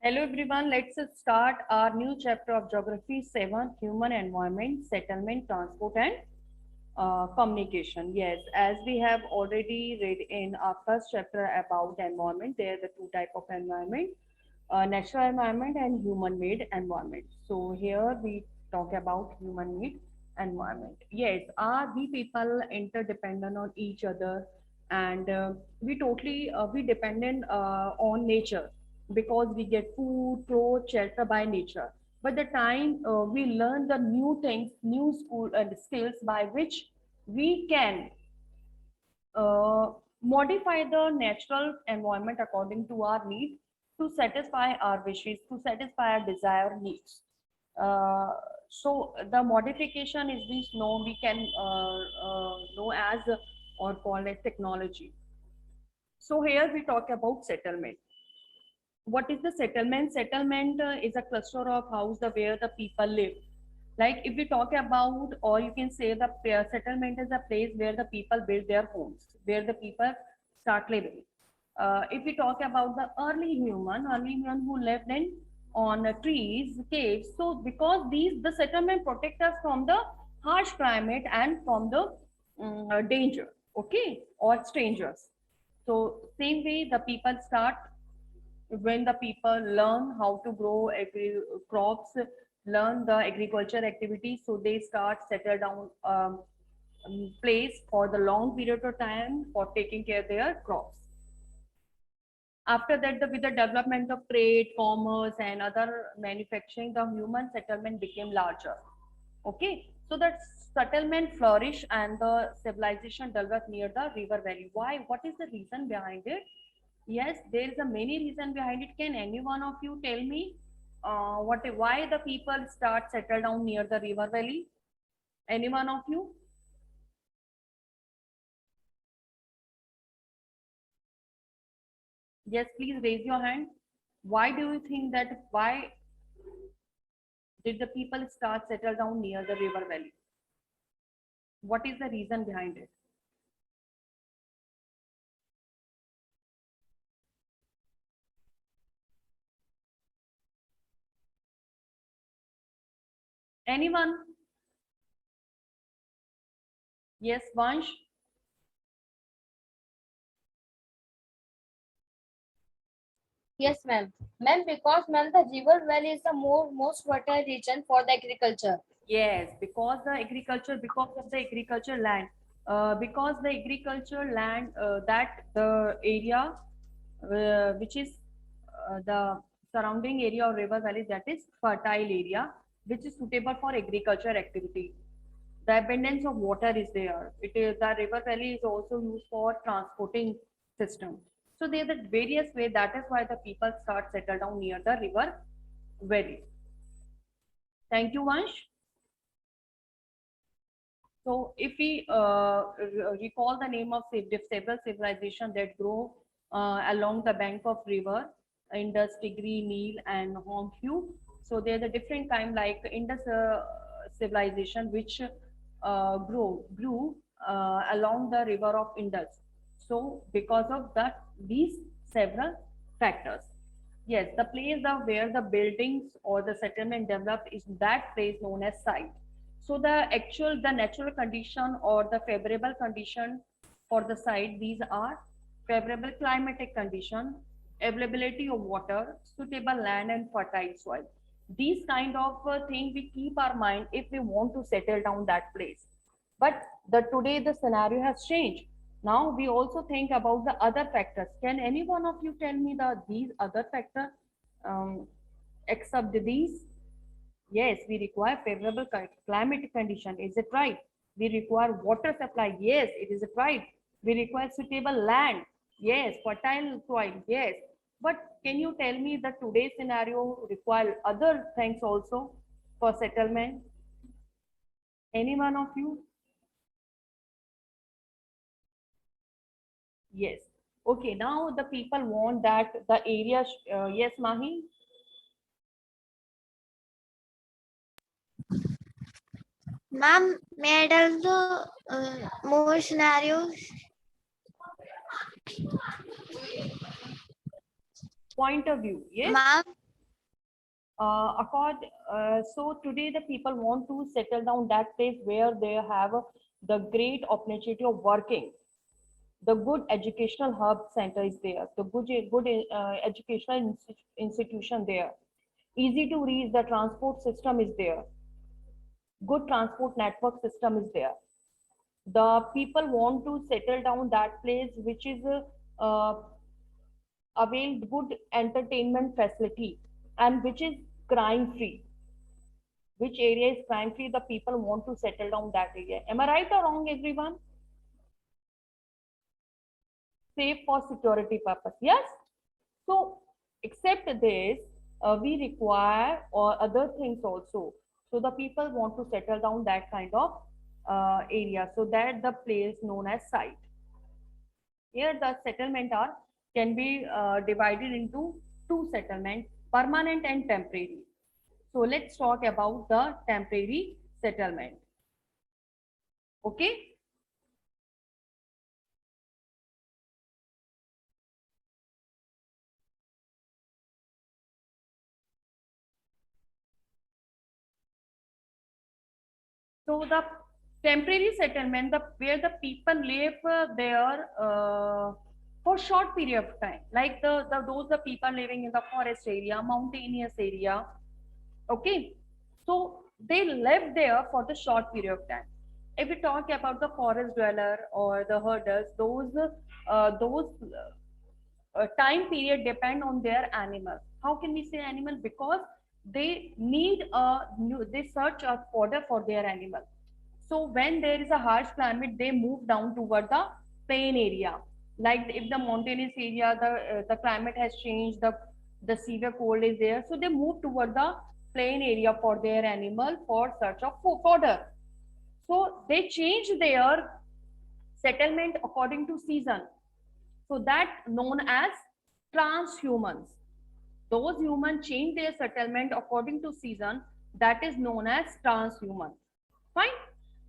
Hello everyone, let's start our new chapter of Geography 7, Human Environment, Settlement, Transport and Communication. Yes, as we have already read in our first chapter about environment, there are the two type of environment, natural environment and human-made environment. So here we talk about human-made environment. Yes, are we people interdependent on each other, and we dependent on nature because we get food, clothes, shelter by nature. But the time we learn the new things, new school skills by which we can modify the natural environment according to our needs to satisfy our wishes, to satisfy our desire needs. So the modification is this known we can know as or call as technology. So here we talk about settlement. What is the settlement? Settlement is a cluster of house the where the people live. Like if we talk about, or you can say the settlement is a place where the people build their homes, where the people start living. If we talk about the early human who lived in on trees, caves. So because these the settlement protect us from the harsh climate and from the danger, okay, or strangers. So same way the people start when the people learn how to grow crops, learn the agriculture activities, so they start settle down place for the long period of time for taking care of their crops. After that, with the development of trade, commerce, and other manufacturing, the human settlement became larger. Okay, so that settlement flourished and the civilization developed near the river valley. Why? What is the reason behind it? Yes, there is a many reason behind it. Can any one of you tell me why the people start settle down near the river valley? Any one of you? Yes, please raise your hand. Why do you think that? Why did the people start settle down near the river valley? What is the reason behind it? Anyone? Yes, Vansh. Yes, ma'am. Ma'am, because ma'am, the river valley is the most fertile region for the agriculture. Yes, because of the agriculture land, because the agriculture land that the area which is the surrounding area of river valley that is fertile area which is suitable for agriculture activity. The abundance of water is there. It is the river valley is also used for transporting system. So there are the various way. That is why the people start settle down near the river valley. Thank you, Vansh. So if we recall the name of several civilizations that grow along the bank of river, Indus, Tigris, Nile, and Hongshu. So there's a different kind like Indus civilization which grew along the river of Indus. So because of that, these several factors. Yes, the place of where the buildings or the settlement developed is that place known as site. So the natural condition or the favorable condition for the site, these are favorable climatic condition, availability of water, suitable land and fertile soil. These kind of thing we keep our mind if we want to settle down that place. But today the scenario has changed. Now we also think about the other factors. Can any one of you tell me these other factors um, except these? Yes, we require favorable climatic condition. Is it right? We require water supply. Yes, it is right. We require suitable land. Yes, fertile soil. Yes. But can you tell me that today's scenario require other things also for settlement? Any one of you? Yes. Okay, now the people want that the area, yes, Mahi? Ma'am, may I tell the more scenarios? Point of view, yes? Ma'am, So today the people want to settle down that place where they have the great opportunity of working. The good educational hub center is there. The good educational institution there. Easy to reach. The transport system is there. Good transport network system is there. The people want to settle down that place which is uh, avail good entertainment facility and which is crime free. Which area is crime free? The people want to settle down that area. Am I right or wrong, everyone? Safe for security purpose. Yes. So, except this, we require or other things also. So the people want to settle down that kind of area. So that the place known as site. Here the settlement are can be divided into two settlements, permanent and temporary. So let's talk about the temporary settlement. Okay. So the temporary settlement, where the people live there for short period of time, like those the people living in the forest area, mountainous area. Okay, so they live there for the short period of time. If we talk about the forest dweller or the herders, those time period depend on their animals. How can we say animal? Because they need they search a fodder for their animal. So when there is a harsh climate, they move down toward the plain area. Like if the mountainous area, the climate has changed, the severe cold is there, so they move toward the plain area for their animal for search of fodder. So they change their settlement according to season. So that known as transhumans. Those humans change their settlement according to season. That is known as transhuman. Fine.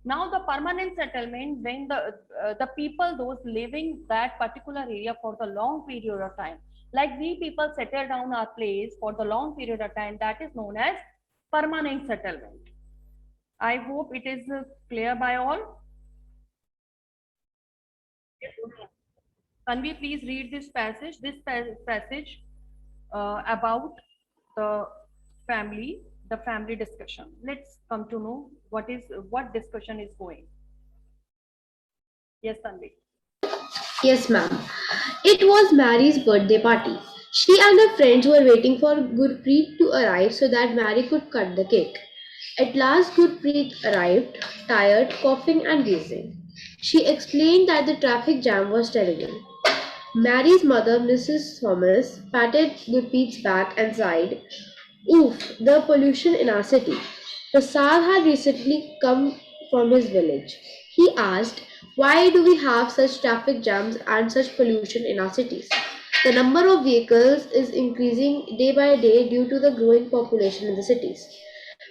Now the permanent settlement, when the people those living that particular area for the long period of time, like we people settle down our place for the long period of time, that is known as permanent settlement. I hope it is clear by all. Can we please read this passage? This passage about the family, the family discussion. Let's come to know what discussion is going. Yes, Tanvi. Yes, ma'am. It was Mary's birthday party. She and her friends were waiting for Gurpreet to arrive so that Mary could cut the cake. At last, Gurpreet arrived, tired, coughing, and wheezing. She explained that the traffic jam was terrible. Mary's mother, Mrs. Thomas, patted Gurpreet's back and sighed, "Oof, the pollution in our city." Prasad had recently come from his village. He asked, "Why do we have such traffic jams and such pollution in our cities?" "The number of vehicles is increasing day by day due to the growing population in the cities,"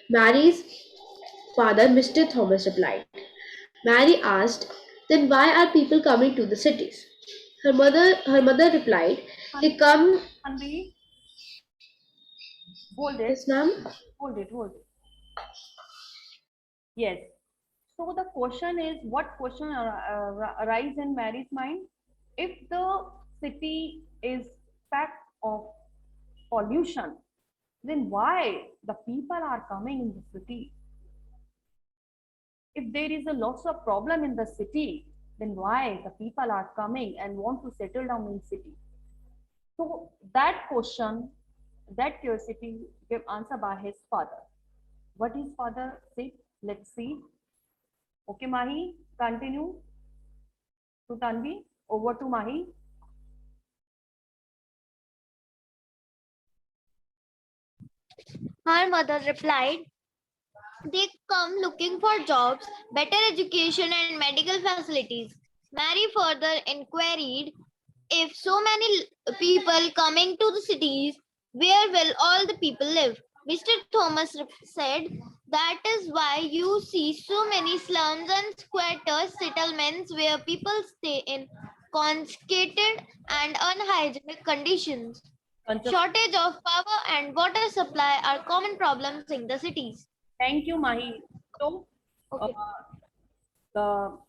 Mary's father, Mr. Thomas, replied. Mary asked, "Then why are people coming to the cities?" Her mother replied, "They come." Tanvi, hold it, Yes, ma'am. hold it. Yes. So the question is, what question arise in Mary's mind? If the city is packed of pollution, then why the people are coming in the city? If there is a lots of problem in the city, then why the people are coming and want to settle down in city? So that question, that curiosity gave answer by his father. What his father said, let's see. Okay, Mahi, continue to Tanvi. Over to Mahi. Her mother replied, they come looking for jobs, better education, and medical facilities. Mary further inquired, if so many people coming to the cities, where will all the people live? Mr. Thomas said, that is why you see so many slums and squatters settlements where people stay in confiscated and unhygienic conditions. Shortage of power and water supply are common problems in the cities. Thank you, Mahi. So, uh, Okay.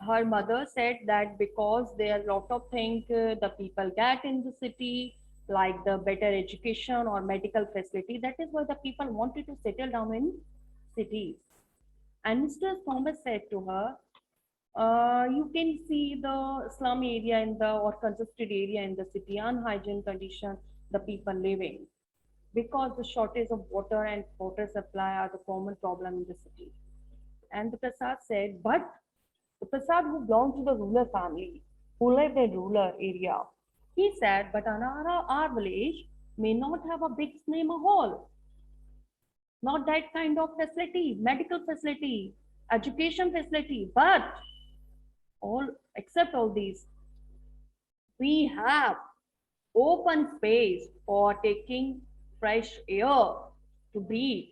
her mother said that because there are a lot of things the people get in the city, like the better education or medical facility, that is why the people wanted to settle down in cities. And Mr. Thomas said to her, you can see the slum area in the or congested area in the city, unhygiene condition the people live in, because the shortage of water and water supply are the common problem in the city. And the Prasad said, but the Prasad who belonged to the rural family, who lived in rural area, he said, but our village may not have a big cinema hall, not that kind of facility, medical facility, education facility, but all except all these, we have open space for taking fresh air to breathe.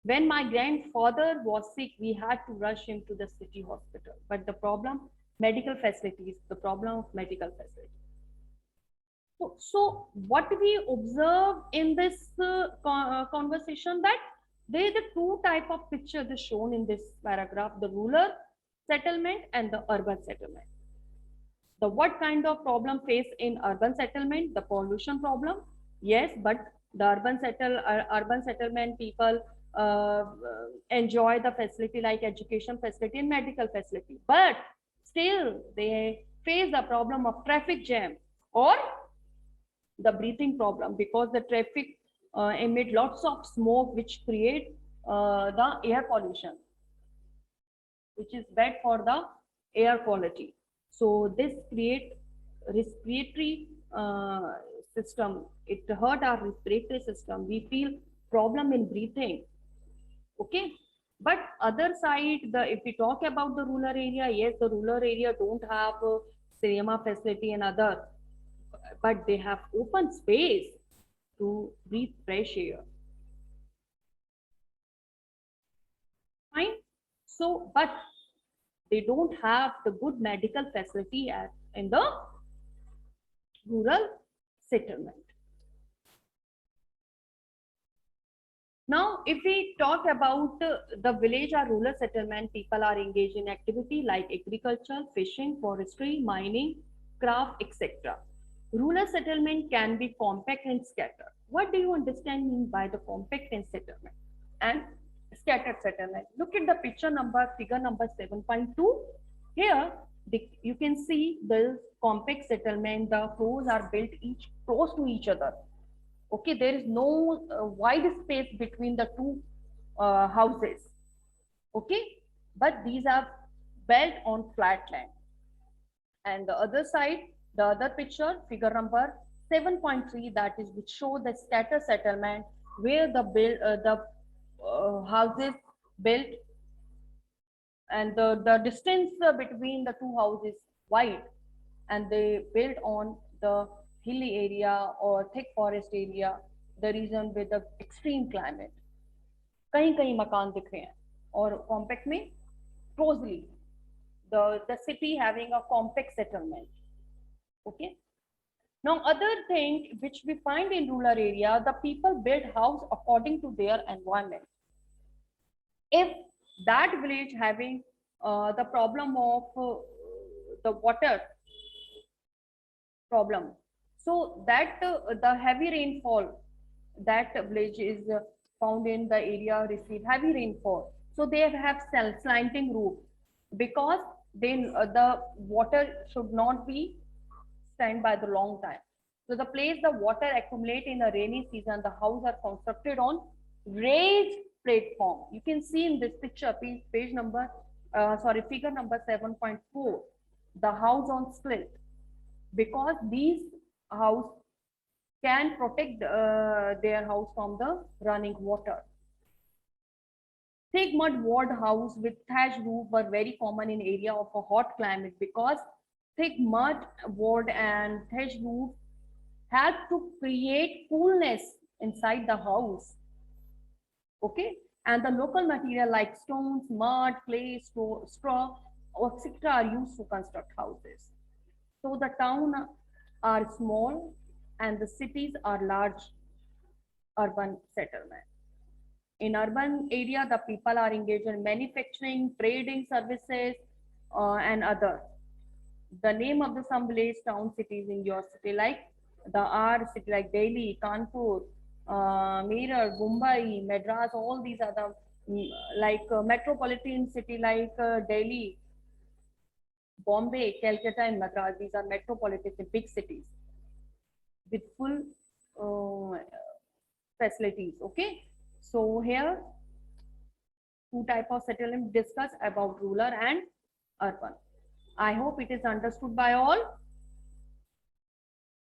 When my grandfather was sick, we had to rush him to the city hospital. But the problem, medical facilities, the problem of medical facilities. So what we observe in this conversation, that there are the two type of picture that shown in this paragraph: the rural settlement and the urban settlement. The what kind of problem faced in urban settlement? The pollution problem, yes, but the urban settlement people enjoy the facility like education facility and medical facility, but still they face the problem of traffic jam or the breathing problem, because the traffic emit lots of smoke which create the air pollution, which is bad for the air quality. So this create respiratory system. It hurt our respiratory system. We feel problem in breathing. Okay. But other side, if we talk about the rural area, yes, the rural area don't have cinema facility and other, but they have open space to breathe fresh air. Fine. So, but they don't have the good medical facility in the rural settlement. Now, if we talk about the village or rural settlement, people are engaged in activity like agriculture, fishing, forestry, mining, craft, etc. Rural settlement can be compact and scattered. What do you understand by the compact and settlement and scattered settlement? Look at the picture number, figure number 7.2. Here, you can see the compact settlement. The floors are built each close to each other. Okay, there is no wide space between the two houses. Okay, but these are built on flat land. And the other side, the other picture, figure number 7.3, that is which show the scatter settlement, where the houses built and the distance between the two houses wide, and they built on the hilly area or thick forest area, the region with the extreme climate. कहीं कहीं मकान दिख रहे हैं और compact में closely the city having a compact settlement. Okay. Now other thing which we find in rural area, the people build house according to their environment. If that village having the problem of the water problem, so that the heavy rainfall, that village is found in the area receive heavy rainfall, so they have slanting roof, because then the water should not be stand by the long time. So the place the water accumulate in a rainy season, the house are constructed on raised platform. You can see in this picture, page number, figure number 7.4, the house on slit, because these house can protect their house from the running water. Thick mud walled house with thatched roof were very common in area of a hot climate, because thick mud walled and thatched roof help to create coolness inside the house. Okay, and the local material like stones, mud, clay, straw, etc. are used to construct houses. So the town are small and the cities are large urban settlement. In urban area, the people are engaged in manufacturing, trading services, and other. The name of the some village, town, cities in your city, like the R city, like Delhi, Kanpur, Meerut, Mumbai, Madras, all these are the like metropolitan city like Delhi, Bombay, Calcutta, and Madras. These are metropolitan big cities with full uh, facilities. Okay, so here two type of settlement discuss about rural and urban. I hope it is understood by all.